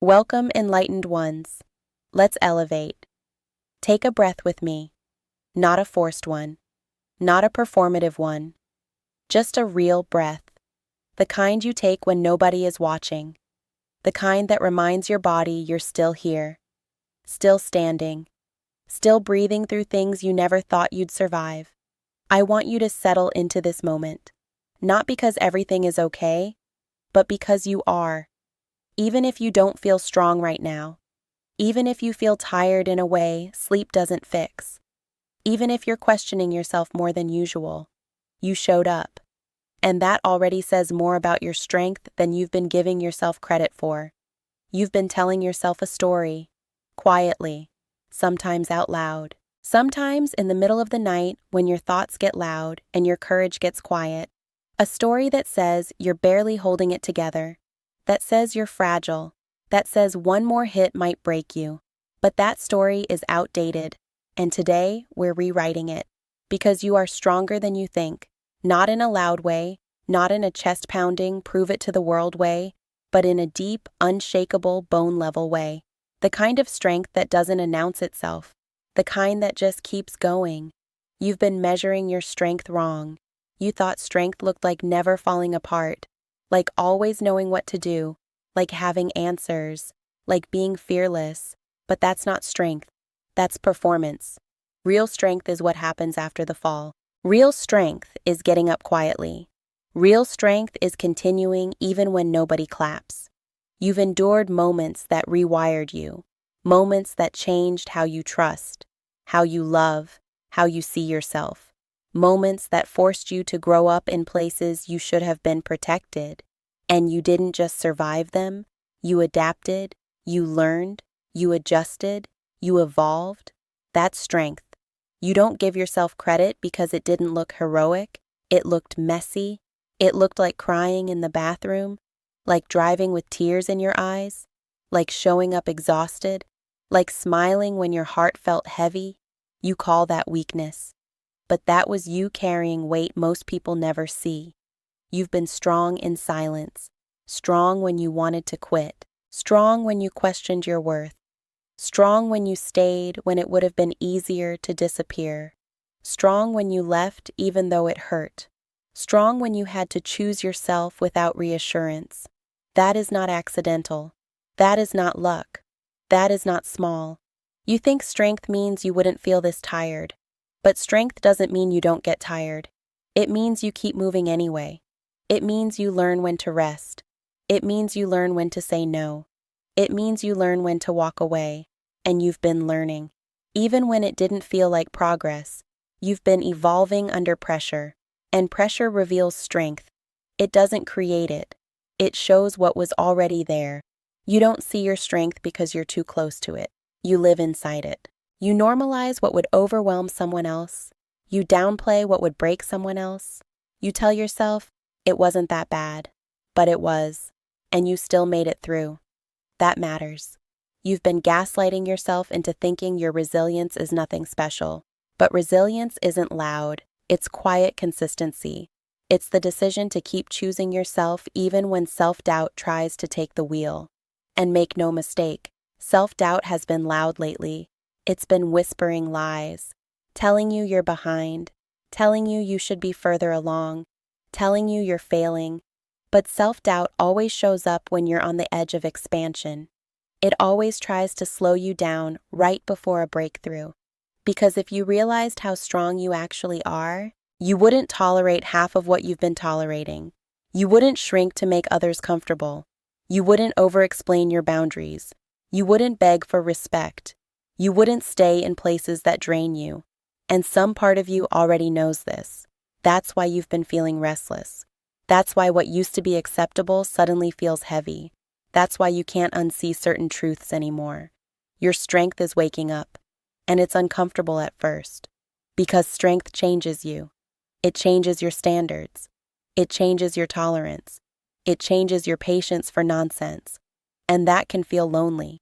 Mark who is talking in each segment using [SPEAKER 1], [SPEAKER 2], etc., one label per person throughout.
[SPEAKER 1] Welcome, enlightened ones. Let's elevate. Take a breath with me. Not a forced one. Not a performative one. Just a real breath. The kind you take when nobody is watching. The kind that reminds your body you're still here. Still standing. Still breathing through things you never thought you'd survive. I want you to settle into this moment. Not because everything is okay, but because you are. Even if you don't feel strong right now. Even if you feel tired in a way sleep doesn't fix. Even if you're questioning yourself more than usual. You showed up. And that already says more about your strength than you've been giving yourself credit for. You've been telling yourself a story. Quietly. Sometimes out loud. Sometimes in the middle of the night when your thoughts get loud and your courage gets quiet. A story that says you're barely holding it together. That says you're fragile. That says one more hit might break you. But that story is outdated. And today we're rewriting it. Because you are stronger than you think. Not in a loud way. Not in a chest-pounding, prove-it-to-the-world way. But in a deep, unshakable, bone-level way. The kind of strength that doesn't announce itself. The kind that just keeps going. You've been measuring your strength wrong. You thought strength looked like never falling apart. Like always knowing what to do. Like having answers. Like being fearless. But that's not strength. That's performance. Real strength is what happens after the fall. Real strength is getting up quietly. Real strength is continuing even when nobody claps. You've endured moments that rewired you. Moments that changed how you trust, how you love, how you see yourself. Moments that forced you to grow up in places you should have been protected. And you didn't just survive them, you adapted, you learned, you adjusted, you evolved. That's strength. You don't give yourself credit because it didn't look heroic. It looked messy. It looked like crying in the bathroom, like driving with tears in your eyes, like showing up exhausted, like smiling when your heart felt heavy. You call that weakness. But that was you carrying weight most people never see. You've been strong in silence, strong when you wanted to quit, strong when you questioned your worth, strong when you stayed when it would have been easier to disappear, strong when you left even though it hurt, strong when you had to choose yourself without reassurance. That is not accidental. That is not luck. That is not small. You think strength means you wouldn't feel this tired. But strength doesn't mean you don't get tired. It means you keep moving anyway. It means you learn when to rest. It means you learn when to say no. It means you learn when to walk away. And you've been learning. Even when it didn't feel like progress, you've been evolving under pressure. And pressure reveals strength. It doesn't create it. It shows what was already there. You don't see your strength because you're too close to it. You live inside it. You normalize what would overwhelm someone else. You downplay what would break someone else. You tell yourself, it wasn't that bad. But it was. And you still made it through. That matters. You've been gaslighting yourself into thinking your resilience is nothing special. But resilience isn't loud. It's quiet consistency. It's the decision to keep choosing yourself even when self-doubt tries to take the wheel. And make no mistake, self-doubt has been loud lately. It's been whispering lies, telling you you're behind, telling you should be further along, telling you you're failing. But self-doubt always shows up when you're on the edge of expansion. It always tries to slow you down right before a breakthrough. Because if you realized how strong you actually are, you wouldn't tolerate half of what you've been tolerating. You wouldn't shrink to make others comfortable. You wouldn't over-explain your boundaries. You wouldn't beg for respect. You wouldn't stay in places that drain you. And some part of you already knows this. That's why you've been feeling restless. That's why what used to be acceptable suddenly feels heavy. That's why you can't unsee certain truths anymore. Your strength is waking up. And it's uncomfortable at first. Because strength changes you. It changes your standards. It changes your tolerance. It changes your patience for nonsense. And that can feel lonely.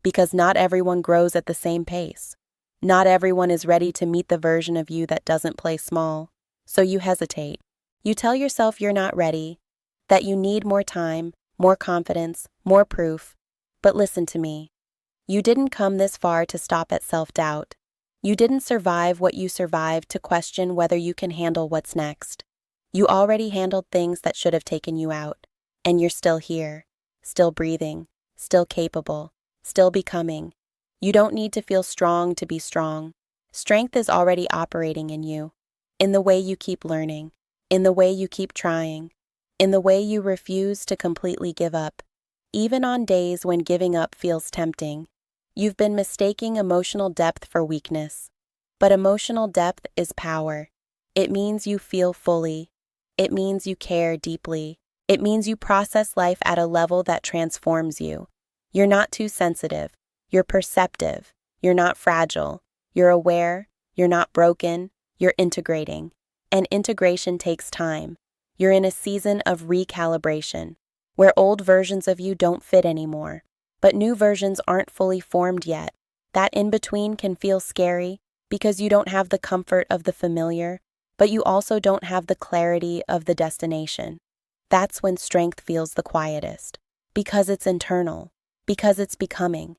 [SPEAKER 1] Because not everyone grows at the same pace. Not everyone is ready to meet the version of you that doesn't play small. So you hesitate. You tell yourself you're not ready, that you need more time, more confidence, more proof. But listen to me. You didn't come this far to stop at self-doubt. You didn't survive what you survived to question whether you can handle what's next. You already handled things that should have taken you out, and you're still here, still breathing, still capable, still becoming. You don't need to feel strong to be strong. Strength is already operating in you, in the way you keep learning, in the way you keep trying, in the way you refuse to completely give up, even on days when giving up feels tempting. You've been mistaking emotional depth for weakness, but emotional depth is power. It means you feel fully. It means you care deeply. It means you process life at a level that transforms you. You're not too sensitive. You're perceptive. You're not fragile. You're aware. You're not broken. You're integrating. And integration takes time. You're in a season of recalibration, where old versions of you don't fit anymore, but new versions aren't fully formed yet. That in-between can feel scary because you don't have the comfort of the familiar, but you also don't have the clarity of the destination. That's when strength feels the quietest, because it's internal, because it's becoming.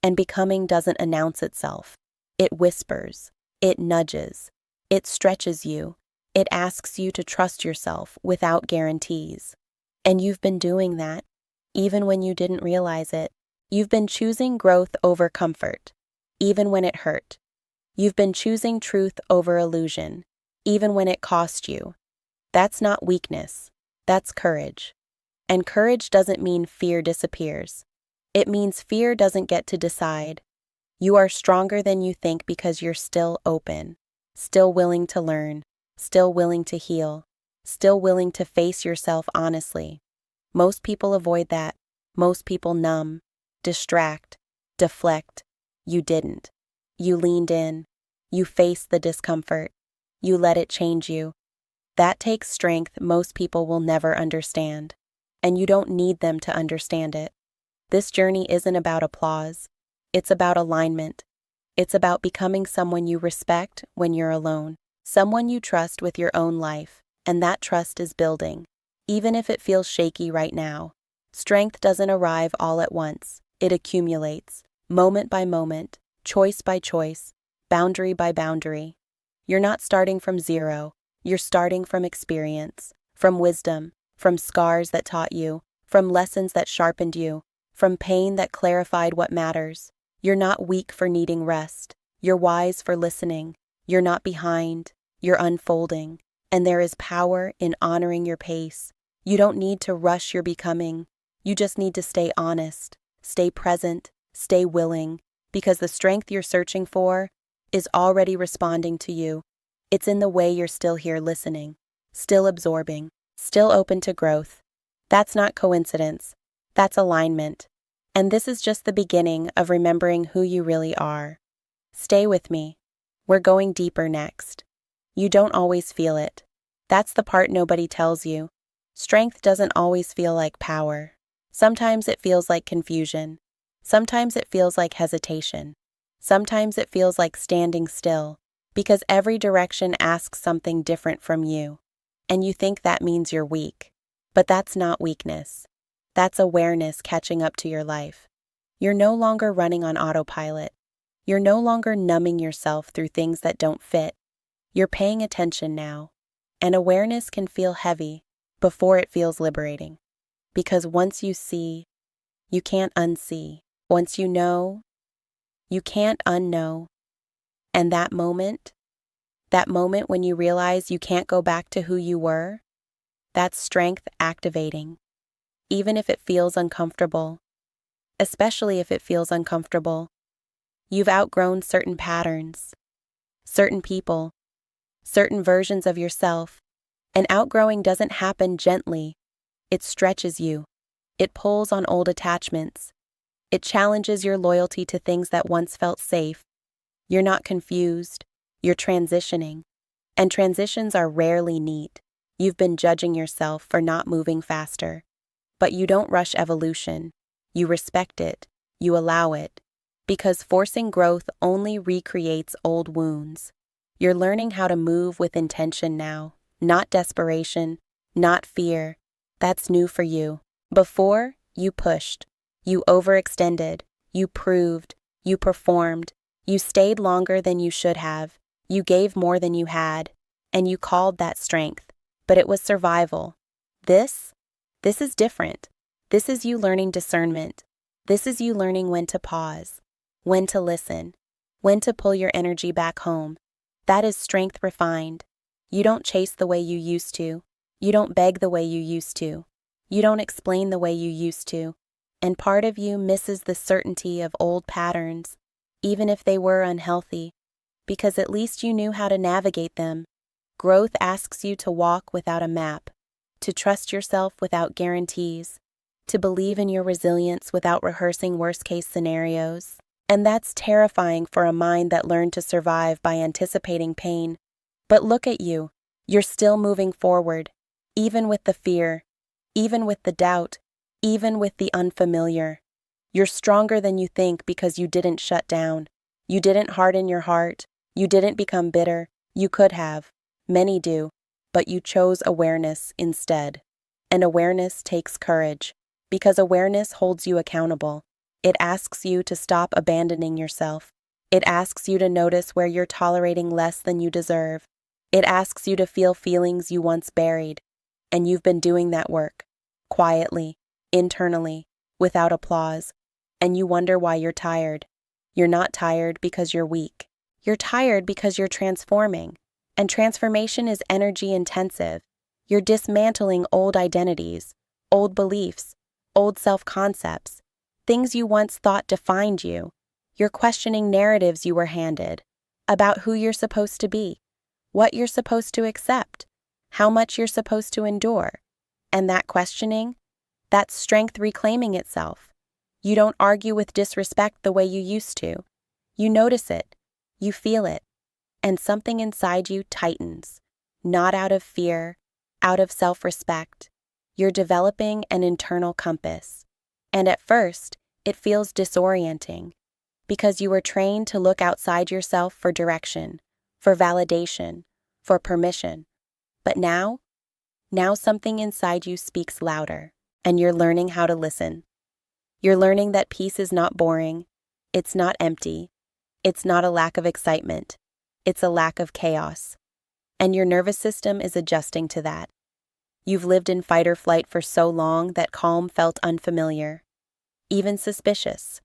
[SPEAKER 1] And becoming doesn't announce itself. It whispers, it nudges, it stretches you, it asks you to trust yourself without guarantees. And you've been doing that, even when you didn't realize it. You've been choosing growth over comfort, even when it hurt. You've been choosing truth over illusion, even when it cost you. That's not weakness, that's courage. And courage doesn't mean fear disappears. It means fear doesn't get to decide. You are stronger than you think because you're still open, still willing to learn, still willing to heal, still willing to face yourself honestly. Most people avoid that. Most people numb, distract, deflect. You didn't. You leaned in. You faced the discomfort. You let it change you. That takes strength most people will never understand. And you don't need them to understand it. This journey isn't about applause. It's about alignment. It's about becoming someone you respect when you're alone, someone you trust with your own life, and that trust is building, even if it feels shaky right now. Strength doesn't arrive all at once. It accumulates, moment by moment, choice by choice, boundary by boundary. You're not starting from zero. You're starting from experience, from wisdom, from scars that taught you, from lessons that sharpened you, from pain that clarified what matters. You're not weak for needing rest. You're wise for listening. You're not behind. You're unfolding. And there is power in honoring your pace. You don't need to rush your becoming. You just need to stay honest, stay present, stay willing, because the strength you're searching for is already responding to you. It's in the way you're still here listening, still absorbing, still open to growth. That's not coincidence. That's alignment. And this is just the beginning of remembering who you really are. Stay with me. We're going deeper next. You don't always feel it. That's the part nobody tells you. Strength doesn't always feel like power. Sometimes it feels like confusion. Sometimes it feels like hesitation. Sometimes it feels like standing still, because every direction asks something different from you. And you think that means you're weak. But that's not weakness. That's awareness catching up to your life. You're no longer running on autopilot. You're no longer numbing yourself through things that don't fit. You're paying attention now. And awareness can feel heavy before it feels liberating. Because once you see, you can't unsee. Once you know, you can't unknow. And that moment when you realize you can't go back to who you were, that's strength activating. Even if it feels uncomfortable, especially if it feels uncomfortable. You've outgrown certain patterns, certain people, certain versions of yourself, and outgrowing doesn't happen gently. It stretches you. It pulls on old attachments. It challenges your loyalty to things that once felt safe. You're not confused. You're transitioning. And transitions are rarely neat. You've been judging yourself for not moving faster. But you don't rush evolution. You respect it. You allow it. Because forcing growth only recreates old wounds. You're learning how to move with intention now, not desperation, not fear. That's new for you. Before, you pushed. You overextended, you proved, you performed, you stayed longer than you should have, you gave more than you had, and you called that strength, but it was survival. This is different. This is you learning discernment. This is you learning when to pause, when to listen, when to pull your energy back home. That is strength refined. You don't chase the way you used to. You don't beg the way you used to. You don't explain the way you used to. And part of you misses the certainty of old patterns, even if they were unhealthy, because at least you knew how to navigate them. Growth asks you to walk without a map, to trust yourself without guarantees, to believe in your resilience without rehearsing worst-case scenarios. And that's terrifying for a mind that learned to survive by anticipating pain. But look at you. You're still moving forward, even with the fear, even with the doubt, even with the unfamiliar. You're stronger than you think because you didn't shut down. You didn't harden your heart. You didn't become bitter. You could have. Many do. But you chose awareness instead. And awareness takes courage, because awareness holds you accountable. It asks you to stop abandoning yourself. It asks you to notice where you're tolerating less than you deserve. It asks you to feel feelings you once buried. And you've been doing that work, quietly, internally, without applause. And you wonder why you're tired. You're not tired because you're weak. You're tired because you're transforming. And transformation is energy intensive. You're dismantling old identities, old beliefs, old self-concepts, things you once thought defined you. You're questioning narratives you were handed about who you're supposed to be, what you're supposed to accept, how much you're supposed to endure. And that questioning, that's strength reclaiming itself. You don't argue with disrespect the way you used to. You notice it, you feel it, and something inside you tightens, not out of fear, out of self-respect. You're developing an internal compass. And at first, it feels disorienting, because you were trained to look outside yourself for direction, for validation, for permission. But now something inside you speaks louder, and you're learning how to listen. You're learning that peace is not boring, it's not empty, it's not a lack of excitement, it's a lack of chaos. And your nervous system is adjusting to that. You've lived in fight or flight for so long that calm felt unfamiliar, even suspicious.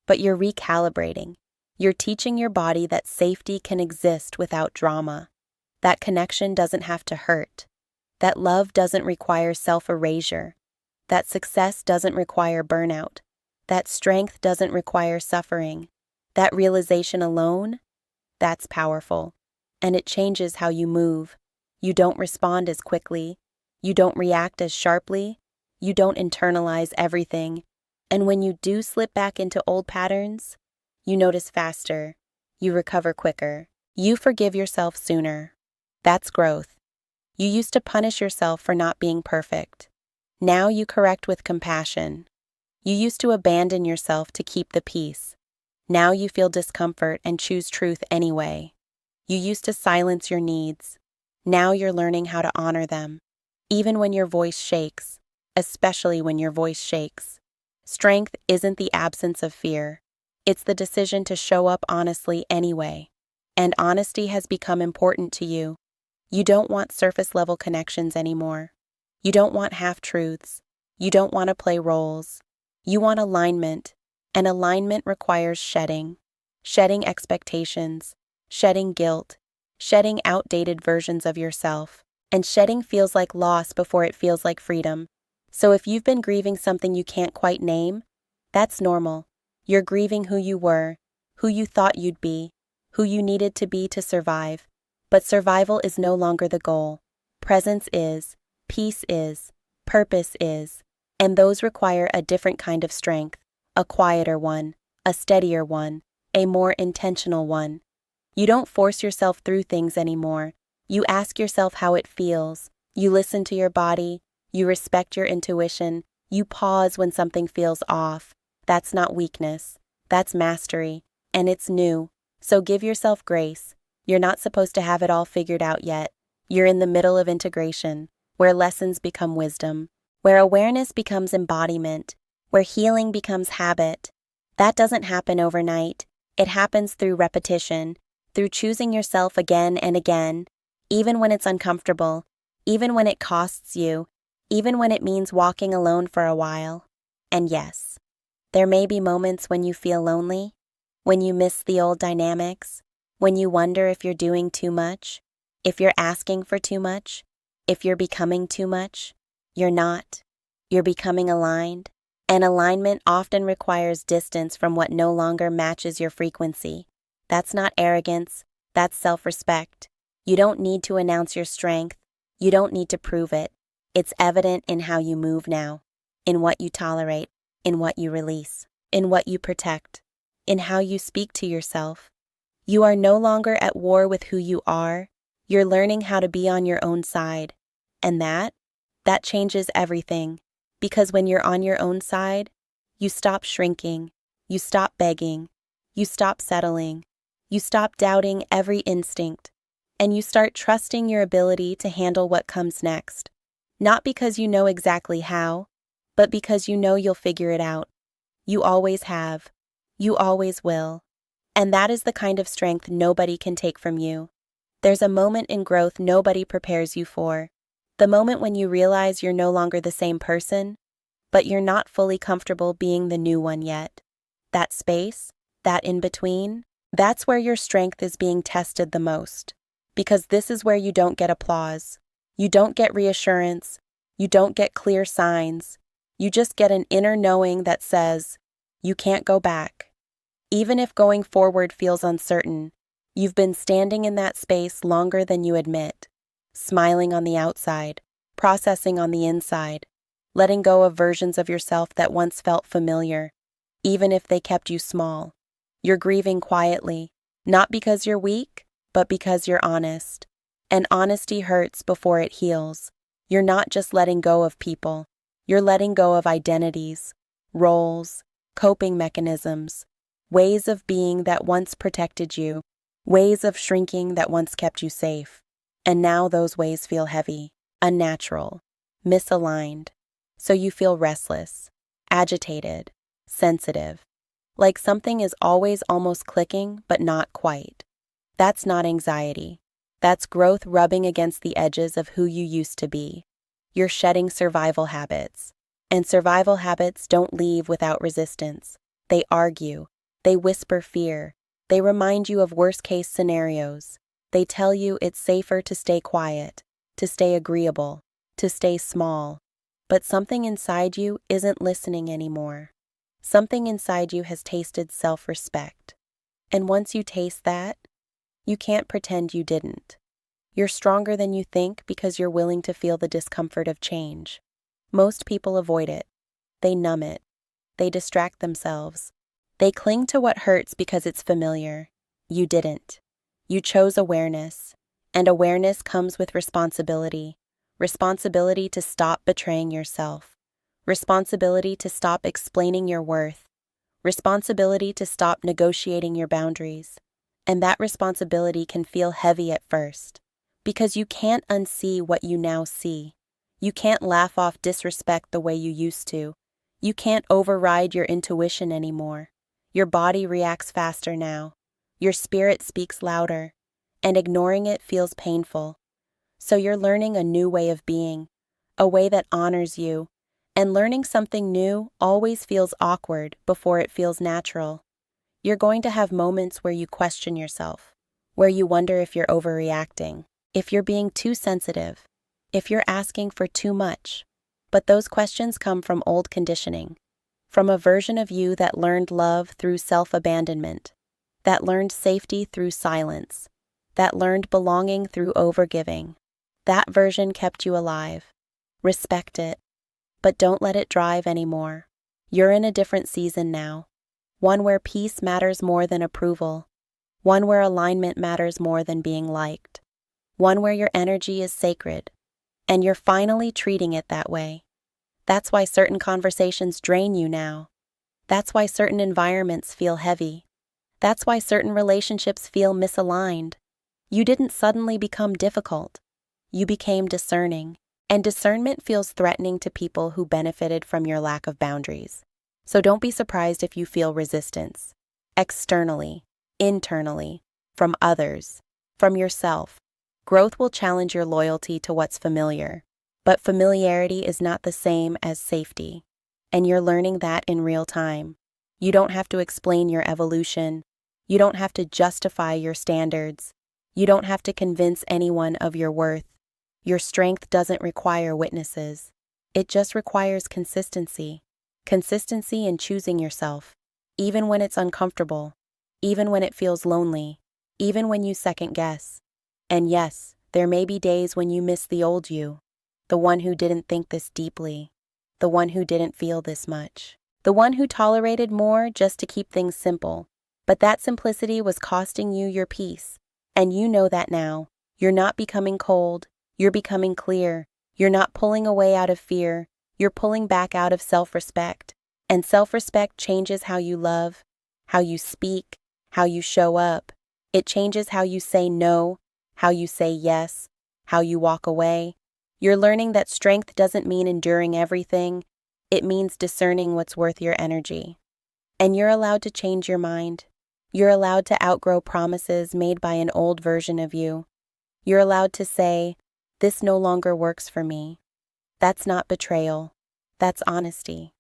[SPEAKER 1] But you're recalibrating. You're teaching your body that safety can exist without drama, that connection doesn't have to hurt, that love doesn't require self-erasure, that success doesn't require burnout, that strength doesn't require suffering. That realization alone, that's powerful, and it changes how you move. You don't respond as quickly, you don't react as sharply, you don't internalize everything. And when you do slip back into old patterns, you notice faster, you recover quicker, you forgive yourself sooner. That's growth. You used to punish yourself for not being perfect. Now you correct with compassion. You used to abandon yourself to keep the peace. Now you feel discomfort and choose truth anyway. You used to silence your needs. Now you're learning how to honor them, even when your voice shakes, especially when your voice shakes. Strength isn't the absence of fear. It's the decision to show up honestly anyway. And honesty has become important to you. You don't want surface-level connections anymore. You don't want half-truths. You don't want to play roles. You want alignment, and alignment requires shedding. Shedding expectations, shedding guilt, shedding outdated versions of yourself. And shedding feels like loss before it feels like freedom. So if you've been grieving something you can't quite name, that's normal. You're grieving who you were, who you thought you'd be, who you needed to be to survive. But survival is no longer the goal. Presence is, peace is, purpose is, and those require a different kind of strength, a quieter one, a steadier one, a more intentional one. You don't force yourself through things anymore. You ask yourself how it feels. You listen to your body. You respect your intuition. You pause when something feels off. That's not weakness. That's mastery. And it's new. So give yourself grace. You're not supposed to have it all figured out yet. You're in the middle of integration, where lessons become wisdom, where awareness becomes embodiment, where healing becomes habit. That doesn't happen overnight. It happens through repetition, through choosing yourself again and again, even when it's uncomfortable, even when it costs you, even when it means walking alone for a while. And yes, there may be moments when you feel lonely, when you miss the old dynamics, when you wonder if you're doing too much, if you're asking for too much, if you're becoming too much. You're not. You're becoming aligned, and alignment often requires distance from what no longer matches your frequency. That's not arrogance, that's self-respect. You don't need to announce your strength. You don't need to prove it. It's evident in how you move now, in what you tolerate, in what you release, in what you protect, in how you speak to yourself. You are no longer at war with who you are. You're learning how to be on your own side. And that changes everything. Because when you're on your own side, you stop shrinking, you stop begging, you stop settling, you stop doubting every instinct, and you start trusting your ability to handle what comes next. Not because you know exactly how, but because you know you'll figure it out. You always have. You always will. And that is the kind of strength nobody can take from you. There's a moment in growth nobody prepares you for. The moment when you realize you're no longer the same person, but you're not fully comfortable being the new one yet. That space, that in-between, that's where your strength is being tested the most. Because this is where you don't get applause. You don't get reassurance. You don't get clear signs. You just get an inner knowing that says, you can't go back. Even if going forward feels uncertain, you've been standing in that space longer than you admit, smiling on the outside, processing on the inside, letting go of versions of yourself that once felt familiar, even if they kept you small. You're grieving quietly, not because you're weak, but because you're honest. And honesty hurts before it heals. You're not just letting go of people. You're letting go of identities, roles, coping mechanisms, ways of being that once protected you, ways of shrinking that once kept you safe. And now those ways feel heavy, unnatural, misaligned. So you feel restless, agitated, sensitive, like something is always almost clicking but not quite. That's not anxiety. That's growth rubbing against the edges of who you used to be. You're shedding survival habits. And survival habits don't leave without resistance. They argue. They whisper fear. They remind you of worst-case scenarios. They tell you it's safer to stay quiet, to stay agreeable, to stay small. But something inside you isn't listening anymore. Something inside you has tasted self-respect. And once you taste that, you can't pretend you didn't. You're stronger than you think because you're willing to feel the discomfort of change. Most people avoid it. They numb it. They distract themselves. They cling to what hurts because it's familiar. You didn't. You chose awareness. And awareness comes with responsibility. Responsibility to stop betraying yourself. Responsibility to stop explaining your worth. Responsibility to stop negotiating your boundaries. And that responsibility can feel heavy at first, because you can't unsee what you now see. You can't laugh off disrespect the way you used to. You can't override your intuition anymore. Your body reacts faster now. Your spirit speaks louder, and ignoring it feels painful. So you're learning a new way of being, a way that honors you, and learning something new always feels awkward before it feels natural. You're going to have moments where you question yourself, where you wonder if you're overreacting, if you're being too sensitive, if you're asking for too much. But those questions come from old conditioning, from a version of you that learned love through self-abandonment, that learned safety through silence, that learned belonging through overgiving. That version kept you alive. Respect it, but don't let it drive anymore. You're in a different season now. One where peace matters more than approval. One where alignment matters more than being liked. One where your energy is sacred. And you're finally treating it that way. That's why certain conversations drain you now. That's why certain environments feel heavy. That's why certain relationships feel misaligned. You didn't suddenly become difficult. You became discerning. And discernment feels threatening to people who benefited from your lack of boundaries. So don't be surprised if you feel resistance. Externally, internally, from others, from yourself. Growth will challenge your loyalty to what's familiar. But familiarity is not the same as safety. And you're learning that in real time. You don't have to explain your evolution. You don't have to justify your standards. You don't have to convince anyone of your worth. Your strength doesn't require witnesses. It just requires consistency. Consistency in choosing yourself, even when it's uncomfortable, even when it feels lonely, even when you second guess. And yes, there may be days when you miss the old you, the one who didn't think this deeply, the one who didn't feel this much, the one who tolerated more just to keep things simple. But that simplicity was costing you your peace. And you know that now. You're not becoming cold. You're becoming clear. You're not pulling away out of fear. You're pulling back out of self-respect. And self-respect changes how you love, how you speak, how you show up. It changes how you say no, how you say yes, how you walk away. You're learning that strength doesn't mean enduring everything. It means discerning what's worth your energy. And you're allowed to change your mind. You're allowed to outgrow promises made by an old version of you. You're allowed to say, "This no longer works for me." That's not betrayal. That's honesty.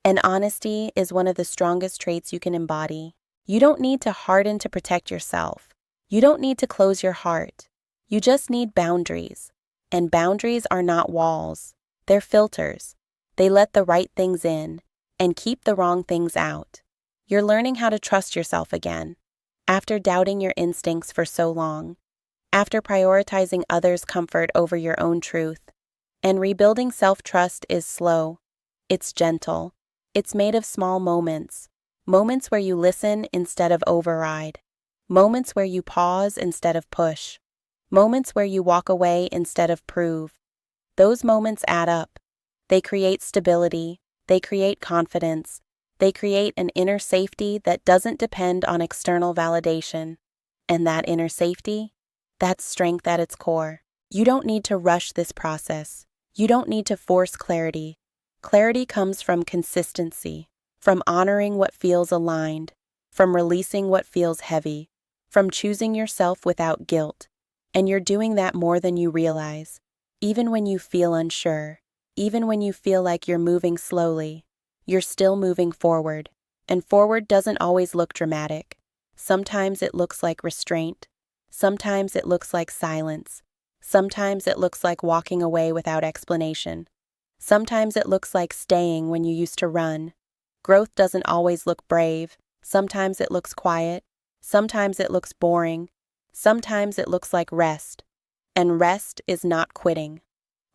[SPEAKER 1] And honesty is one of the strongest traits you can embody. You don't need to harden to protect yourself. You don't need to close your heart. You just need boundaries. And boundaries are not walls. They're filters. They let the right things in and keep the wrong things out. You're learning how to trust yourself again. After doubting your instincts for so long. After prioritizing others' comfort over your own truth. And rebuilding self-trust is slow. It's gentle. It's made of small moments. Moments where you listen instead of override. Moments where you pause instead of push. Moments where you walk away instead of prove. Those moments add up. They create stability. They create confidence. They create an inner safety that doesn't depend on external validation. And that inner safety? That's strength at its core. You don't need to rush this process. You don't need to force clarity. Clarity comes from consistency, from honoring what feels aligned, from releasing what feels heavy, from choosing yourself without guilt. And you're doing that more than you realize. Even when you feel unsure, even when you feel like you're moving slowly, you're still moving forward. And forward doesn't always look dramatic. Sometimes it looks like restraint. Sometimes it looks like silence. Sometimes it looks like walking away without explanation. Sometimes it looks like staying when you used to run. Growth doesn't always look brave. Sometimes it looks quiet. Sometimes it looks boring. Sometimes it looks like rest. And rest is not quitting.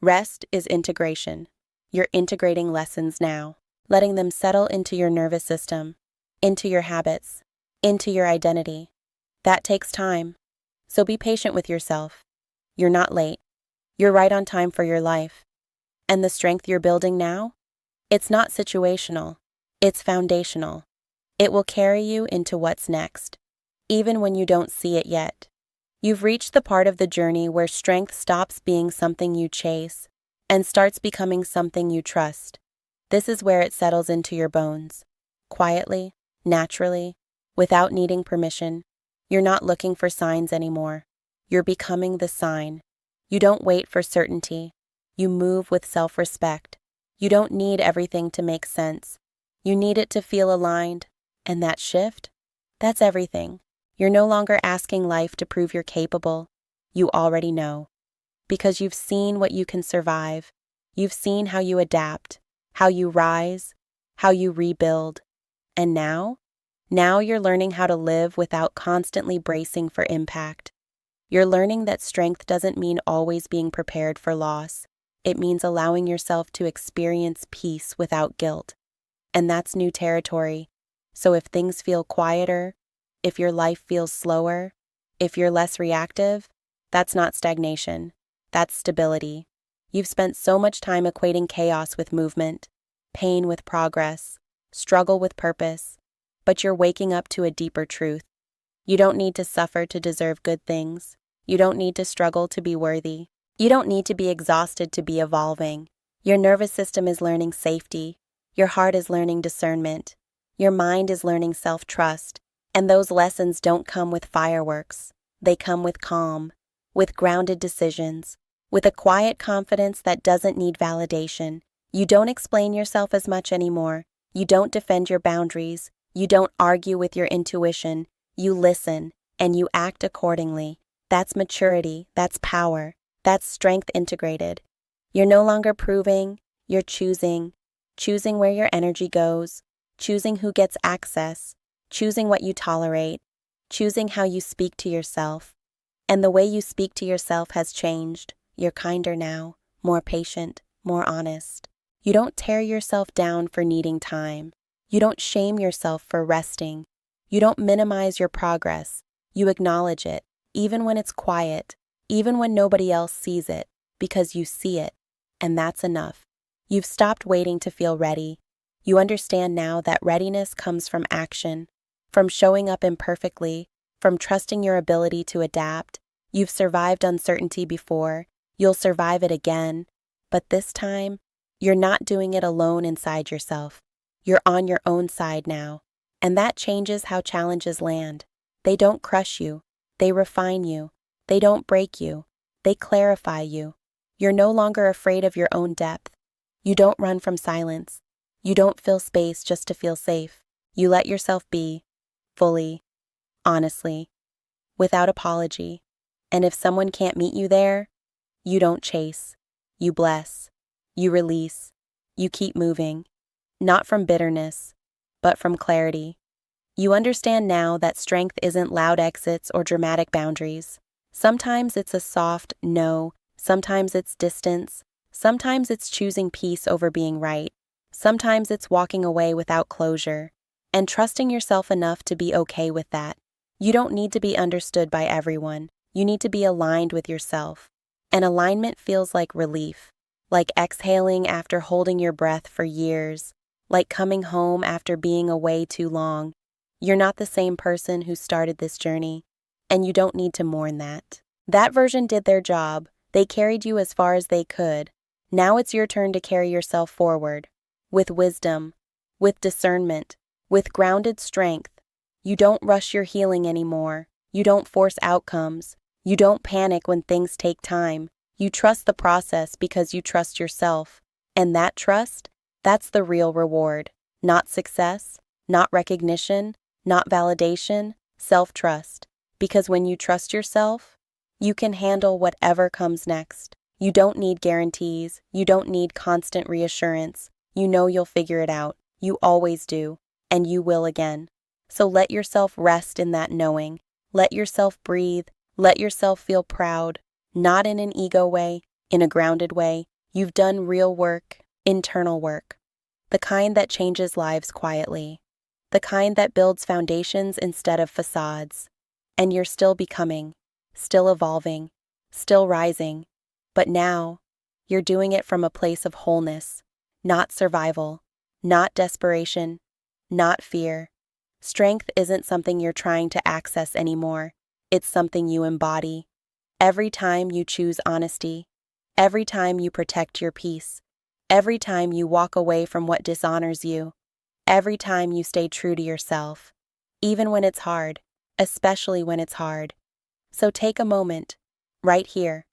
[SPEAKER 1] Rest is integration. You're integrating lessons now, letting them settle into your nervous system, into your habits, into your identity. That takes time. So be patient with yourself. You're not late. You're right on time for your life. And the strength you're building now? It's not situational. It's foundational. It will carry you into what's next, even when you don't see it yet. You've reached the part of the journey where strength stops being something you chase and starts becoming something you trust. This is where it settles into your bones. Quietly, naturally, without needing permission. You're not looking for signs anymore. You're becoming the sign. You don't wait for certainty. You move with self-respect. You don't need everything to make sense. You need it to feel aligned. And that shift? That's everything. You're no longer asking life to prove you're capable. You already know. Because you've seen what you can survive. You've seen how you adapt, how you rise, how you rebuild. And now you're learning how to live without constantly bracing for impact. You're learning that strength doesn't mean always being prepared for loss. It means allowing yourself to experience peace without guilt. And that's new territory. So if things feel quieter, if your life feels slower, if you're less reactive, that's not stagnation. That's stability. You've spent so much time equating chaos with movement, pain with progress, struggle with purpose, but you're waking up to a deeper truth. You don't need to suffer to deserve good things. You don't need to struggle to be worthy. You don't need to be exhausted to be evolving. Your nervous system is learning safety. Your heart is learning discernment. Your mind is learning self-trust. And those lessons don't come with fireworks. They come with calm, with grounded decisions, with a quiet confidence that doesn't need validation. You don't explain yourself as much anymore. You don't defend your boundaries. You don't argue with your intuition. You listen, and you act accordingly. That's maturity. That's power. That's strength integrated. You're no longer proving. You're choosing. Choosing where your energy goes. Choosing who gets access. Choosing what you tolerate. Choosing how you speak to yourself. And the way you speak to yourself has changed. You're kinder now, more patient, more honest. You don't tear yourself down for needing time. You don't shame yourself for resting. You don't minimize your progress. You acknowledge it, even when it's quiet, even when nobody else sees it, because you see it, and that's enough. You've stopped waiting to feel ready. You understand now that readiness comes from action, from showing up imperfectly, from trusting your ability to adapt. You've survived uncertainty before. You'll survive it again. But this time, you're not doing it alone inside yourself. You're on your own side now. And that changes how challenges land. They don't crush you. They refine you. They don't break you. They clarify you. You're no longer afraid of your own depth. You don't run from silence. You don't fill space just to feel safe. You let yourself be, fully, honestly, without apology. And if someone can't meet you there, you don't chase. You bless. You release. You keep moving. Not from bitterness, but from clarity. You understand now that strength isn't loud exits or dramatic boundaries. Sometimes it's a soft no. Sometimes it's distance. Sometimes it's choosing peace over being right. Sometimes it's walking away without closure. And trusting yourself enough to be okay with that. You don't need to be understood by everyone. You need to be aligned with yourself. And alignment feels like relief. Like exhaling after holding your breath for years. Like coming home after being away too long. You're not the same person who started this journey. And you don't need to mourn that. That version did their job. They carried you as far as they could. Now it's your turn to carry yourself forward. With wisdom. With discernment. With grounded strength. You don't rush your healing anymore. You don't force outcomes. You don't panic when things take time. You trust the process because you trust yourself. And that trust, that's the real reward. Not success, not recognition, not validation, self-trust. Because when you trust yourself, you can handle whatever comes next. You don't need guarantees. You don't need constant reassurance. You know you'll figure it out. You always do. And you will again. So let yourself rest in that knowing. Let yourself breathe. Let yourself feel proud. Not in an ego way, in a grounded way. You've done real work, internal work. The kind that changes lives quietly. The kind that builds foundations instead of facades. And you're still becoming, still evolving, still rising. But now, you're doing it from a place of wholeness, not survival, not desperation, not fear. Strength isn't something you're trying to access anymore. It's something you embody. Every time you choose honesty, every time you protect your peace, every time you walk away from what dishonors you, every time you stay true to yourself, even when it's hard, especially when it's hard. So take a moment, right here,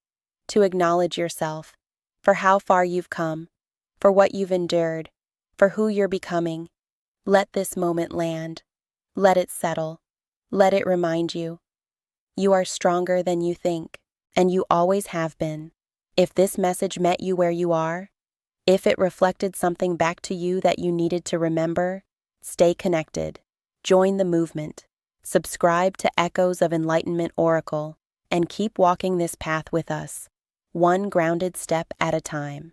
[SPEAKER 1] to acknowledge yourself, for how far you've come, for what you've endured, for who you're becoming. Let this moment land. Let it settle. Let it remind you. You are stronger than you think, and you always have been. If this message met you where you are, if it reflected something back to you that you needed to remember, stay connected. Join the movement. Subscribe to Echoes of Enlightenment Oracle, and keep walking this path with us, one grounded step at a time.